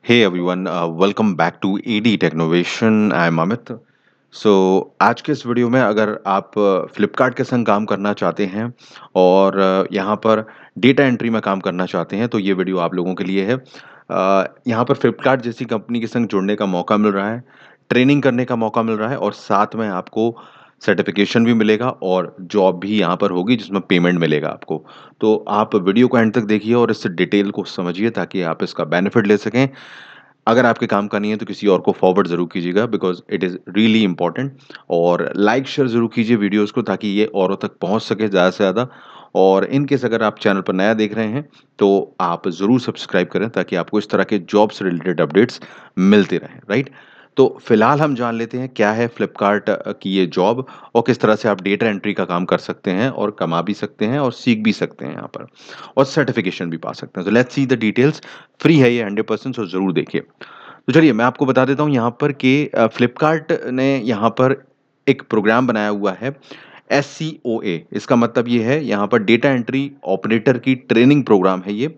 Hey everyone, welcome back to AD Technovation. I am Amit. सो आज के इस video में अगर आप फ्लिपकार्ट के संग काम करना चाहते हैं और यहाँ पर डेटा एंट्री में काम करना चाहते हैं तो ये वीडियो आप लोगों के लिए है। यहाँ पर फ्लिपकार्ट जैसी कंपनी के संग जुड़ने का मौका मिल रहा है, ट्रेनिंग करने का मौका मिल रहा है और साथ में आपको सर्टिफिकेशन भी मिलेगा और जॉब भी यहाँ पर होगी जिसमें पेमेंट मिलेगा आपको। तो आप वीडियो को एंड तक देखिए और इस डिटेल को समझिए ताकि आप इसका बेनिफिट ले सकें। अगर आपके काम का नहीं है तो किसी और को फॉरवर्ड ज़रूर कीजिएगा because it is really important और लाइक शेयर ज़रूर कीजिए वीडियोज़ को ताकि ये औरों तक पहुँच सके ज़्यादा से ज़्यादा। और इन केस अगर आप चैनल पर नया देख रहे हैं तो आप ज़रूर सब्सक्राइब करें ताकि आपको इस तरह के जॉब से रिलेटेड अपडेट्स मिलते रहें, राइट? तो फिलहाल हम जान लेते हैं क्या है फ्लिपकार्ट की ये जॉब और किस तरह से आप डेटा एंट्री का काम कर सकते हैं और कमा भी सकते हैं और सीख भी सकते हैं यहाँ पर और सर्टिफिकेशन भी पा सकते हैं। तो let's see the details. Free है ये 100%, सो ज़रूर देखिए। तो चलिए मैं आपको बता देता हूँ यहाँ पर कि फ्लिपकार्ट ने यहाँ पर एक प्रोग्राम बनाया हुआ है SCOA। इसका मतलब ये है यहाँ पर डेटा एंट्री ऑपरेटर की ट्रेनिंग प्रोग्राम है ये।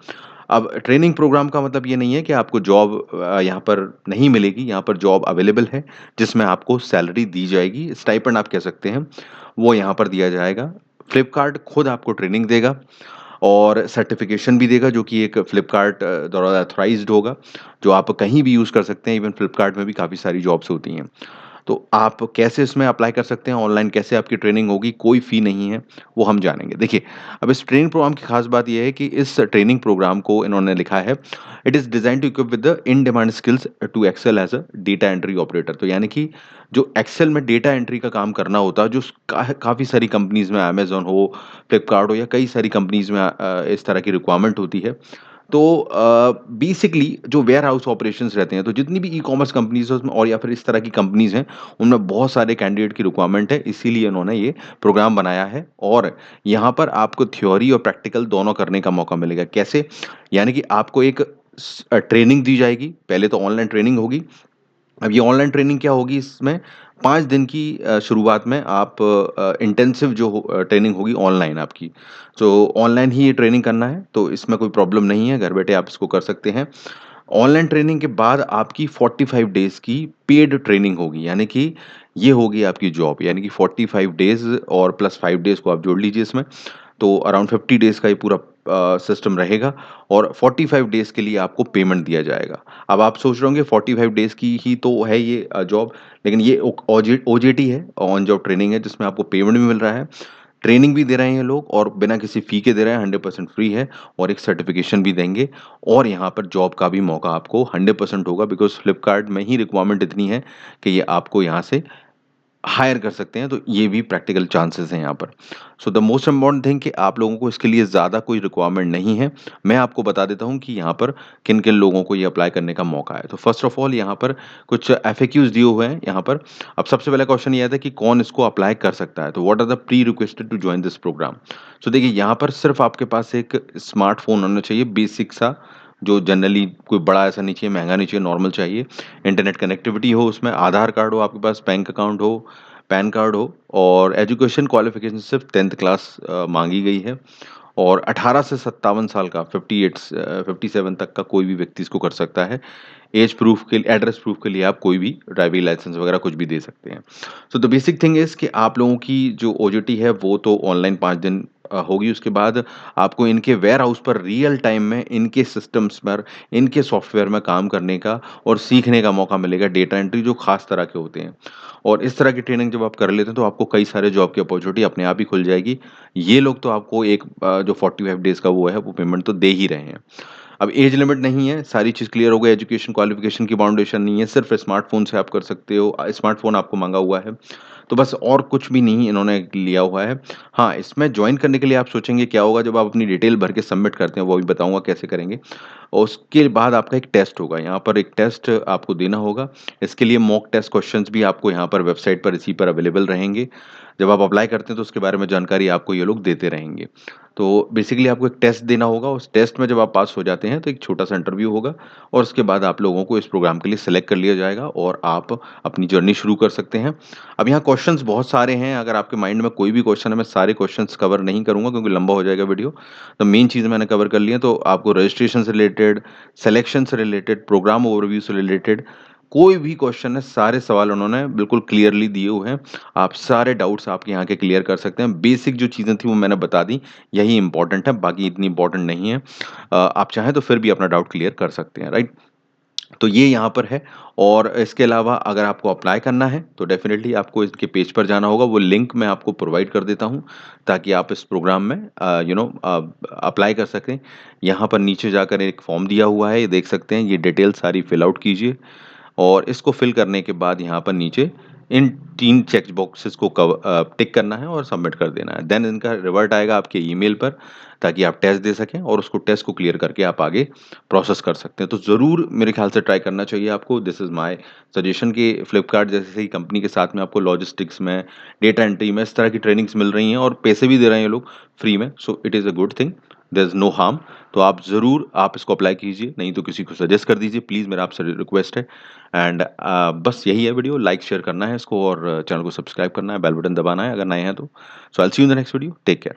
अब ट्रेनिंग प्रोग्राम का मतलब ये नहीं है कि आपको जॉब यहाँ पर नहीं मिलेगी, यहाँ पर जॉब अवेलेबल है जिसमें आपको सैलरी दी जाएगी, स्टाइपेंड आप कह सकते हैं, वो यहाँ पर दिया जाएगा। फ्लिपकार्ट खुद आपको ट्रेनिंग देगा और सर्टिफ़िकेशन भी देगा जो कि एक फ्लिपकार्ट द्वारा ऑथराइज़्ड होगा, जो आप कहीं भी यूज़ कर सकते हैं। इवन फ्लिपकार्ट में भी काफ़ी सारी जॉब्स होती हैं। तो आप कैसे इसमें अप्लाई कर सकते हैं, ऑनलाइन कैसे आपकी ट्रेनिंग होगी, कोई फ़ी नहीं है, वो हम जानेंगे। देखिए, अब इस ट्रेनिंग प्रोग्राम की ख़ास बात ये है कि इस ट्रेनिंग प्रोग्राम को इन्होंने लिखा है, it is designed to equip with the in demand skills to excel as a data entry operator. तो यानी कि जो एक्सेल में डेटा एंट्री का काम करना होता है, जो काफ़ी सारी कंपनीज़ में अमेज़न हो, फ्लिपकार्ट हो या कई सारी कंपनीज़ में इस तरह की रिक्वायरमेंट होती है। तो बेसिकली जो वेयर हाउस ऑपरेशंस रहते हैं, तो जितनी भी ई-कॉमर्स कंपनीज़ हैं उसमें और या फिर इस तरह की कंपनीज़ हैं, उनमें बहुत सारे कैंडिडेट की रिक्वायरमेंट है, इसीलिए उन्होंने ये प्रोग्राम बनाया है और यहाँ पर आपको थ्योरी और प्रैक्टिकल दोनों करने का मौका मिलेगा। कैसे? यानी कि आपको एक ट्रेनिंग दी जाएगी, पहले तो ऑनलाइन ट्रेनिंग होगी। अब ये ऑनलाइन ट्रेनिंग क्या होगी इसमें 5 दिन की शुरुआत में आप इंटेंसिव जो ट्रेनिंग होगी ऑनलाइन आपकी। सो ऑनलाइन ही ये ट्रेनिंग करना है, तो इसमें कोई प्रॉब्लम नहीं है, घर बैठे आप इसको कर सकते हैं। ऑनलाइन ट्रेनिंग के बाद आपकी 45 डेज़ की पेड ट्रेनिंग होगी, यानी कि ये होगी आपकी जॉब, यानी कि 45 डेज़ और प्लस 5 डेज़ को आप जोड़ लीजिए इसमें, तो अराउंड 50 डेज़ का ये पूरा सिस्टम रहेगा और 45 डेज़ के लिए आपको पेमेंट दिया जाएगा। अब आप सोच रहे होंगे 45 डेज़ की ही तो है ये जॉब, लेकिन ये ओजेटी है, ऑन जॉब ट्रेनिंग है जिसमें आपको पेमेंट भी मिल रहा है, ट्रेनिंग भी दे रहे हैं ये लोग और बिना किसी फ़ी के दे रहे हैं, 100% फ्री है और एक सर्टिफ़िकेशन भी देंगे और यहाँ पर जॉब का भी मौका आपको 100% होगा बिकॉज़ फ्लिपकार्ट में ही रिक्वायरमेंट इतनी है कि ये आपको यहाँ से हायर कर सकते हैं, तो ये भी प्रैक्टिकल चांसेस हैं यहाँ पर। So the most important thing कि आप लोगों को इसके लिए ज़्यादा कोई रिक्वायरमेंट नहीं है। मैं आपको बता देता हूँ कि यहाँ पर किन-किन लोगों को ये अप्लाई करने का मौका है। तो फर्स्ट ऑफ ऑल यहाँ पर कुछ एफएक्यूज़ दिए हुए हैं यहाँ पर। अब सबसे पहला क्वेश्चन ये आता है कि कौन इसको अप्लाई कर सकता है? तो what are the pre requested to join this program? So देखिए यहाँ पर सिर्फ़ आपके पास एक स्मार्टफ़ोन होना चाहिए बेसिक सा, जो जनरली कोई बड़ा ऐसा नहीं चाहिए, महँगा नहीं चाहिए, नॉर्मल चाहिए। इंटरनेट कनेक्टिविटी हो उसमें, आधार कार्ड हो आपके पास, बैंक अकाउंट हो, पैन कार्ड हो और एजुकेशन क्वालिफ़िकेशन सिर्फ़ 10th क्लास माँगी गई है और 18 से 57 साल का 57 तक का कोई भी व्यक्ति इसको कर सकता है। एज प्रूफ़ के लिए एड्रेस प्रूफ़ के लिए आप कोई भी ड्राइविंग लाइसेंस वग़ैरह कुछ भी दे सकते हैं। So the basic thing is कि आप लोगों की जो ओजेटी है वो तो ऑनलाइन 5 दिन होगी, उसके बाद आपको इनके वेयरहाउस पर रियल टाइम में इनके सिस्टम्स पर, इनके सॉफ्टवेयर में काम करने का और सीखने का मौका मिलेगा, डेटा एंट्री जो ख़ास तरह के होते हैं। और इस तरह की ट्रेनिंग जब आप कर लेते हैं तो आपको कई सारे जॉब की अपॉर्च्युनिटी अपने आप ही खुल जाएगी। ये लोग तो आपको एक जो 45 डेज़ का वो है वो पेमेंट तो दे ही रहे हैं। अब एज लिमिट नहीं है, सारी चीज़ क्लियर हो गई, एजुकेशन क्वालिफ़िकेशन की बाउंडेशन नहीं है, सिर्फ़ स्मार्टफ़ोन से आप कर सकते हो। स्मार्टफ़ोन आपको माँगा हुआ है, तो बस और कुछ भी नहीं इन्होंने लिया हुआ है। हाँ, इसमें जॉइन करने के लिए आप सोचेंगे क्या होगा जब आप अपनी डिटेल भर के सबमिट करते हैं, वो भी बताऊँगा कैसे करेंगे। और उसके बाद आपका एक टेस्ट होगा, यहाँ पर एक टेस्ट आपको देना होगा। इसके लिए मॉक टेस्ट क्वेश्चंस भी आपको यहाँ पर वेबसाइट पर इसी पर अवेलेबल रहेंगे। जब आप अप्लाई करते हैं तो उसके बारे में जानकारी आपको ये लोग देते रहेंगे। तो बेसिकली आपको एक टेस्ट देना होगा, उस टेस्ट में जब आप पास हो जाते हैं तो एक छोटा-सा इंटरव्यू होगा और उसके बाद आप लोगों को इस प्रोग्राम के लिए सेलेक्ट कर लिया जाएगा और आप अपनी जर्नी शुरू कर सकते हैं। अब यहाँ क्वेश्चंस बहुत सारे हैं, अगर आपके माइंड में कोई भी क्वेश्चन है, मैं सारे क्वेश्चंस कवर नहीं करूँगा क्योंकि लंबा हो जाएगा वीडियो। तो मेन चीज़ मैंने कवर कर ली है, तो आपको रजिस्ट्रेशन से रिलेटेड, सिलेक्शन से रिलेटेड, प्रोग्राम ओवरव्यू से रिलेटेड कोई भी क्वेश्चन है, सारे सवाल उन्होंने बिल्कुल क्लियरली दिए हुए हैं। आप सारे डाउट्स आपके यहाँ के क्लियर कर सकते हैं। बेसिक जो चीज़ें थी वो मैंने बता दी, यही इम्पोर्टेंट है, बाकी इतनी इम्पोर्टेंट नहीं है। आप चाहें तो फिर भी अपना डाउट क्लियर कर सकते हैं, राइट? तो ये यहाँ पर है और इसके अलावा अगर आपको अप्लाई करना है, तो डेफ़िनिटली आपको इसके पेज पर जाना होगा, वो लिंक मैं आपको प्रोवाइड कर देता हूँ, ताकि आप इस प्रोग्राम में अप्लाई कर सकें। यहाँ पर नीचे जाकर एक फॉर्म दिया हुआ है, ये देख सकते हैं, ये डिटेल सारी फिल आउट कीजिए और इसको फिल करने के बाद यहाँ पर नीचे इन 3 चेक बॉक्सेस को टिक करना है और सबमिट कर देना है। देन इनका रिवर्ट आएगा आपके ईमेल पर, ताकि आप टेस्ट दे सकें और उसको टेस्ट को क्लियर करके आप आगे प्रोसेस कर सकते हैं। तो ज़रूर मेरे ख्याल से ट्राई करना चाहिए आपको। दिस इज़ माय सजेशन कि फ्लिपकार्ट जैसी कंपनी के साथ में आपको लॉजिस्टिक्स में, डेटा एंट्री में इस तरह की ट्रेनिंग्स मिल रही हैं और पैसे भी दे रहे हैं ये लोग फ्री में। So it is a good thing, there is no harm. तो आप ज़रूर आप इसको अप्लाई कीजिए, नहीं तो किसी को सजेस्ट कर दीजिए प्लीज़, मेरा आपसे रिक्वेस्ट है। एंड बस यही है वीडियो, लाइक शेयर करना है इसको और चैनल को सब्सक्राइब करना है, बेल बटन दबाना है अगर नए हैं तो। So I will see you in the next video, take care.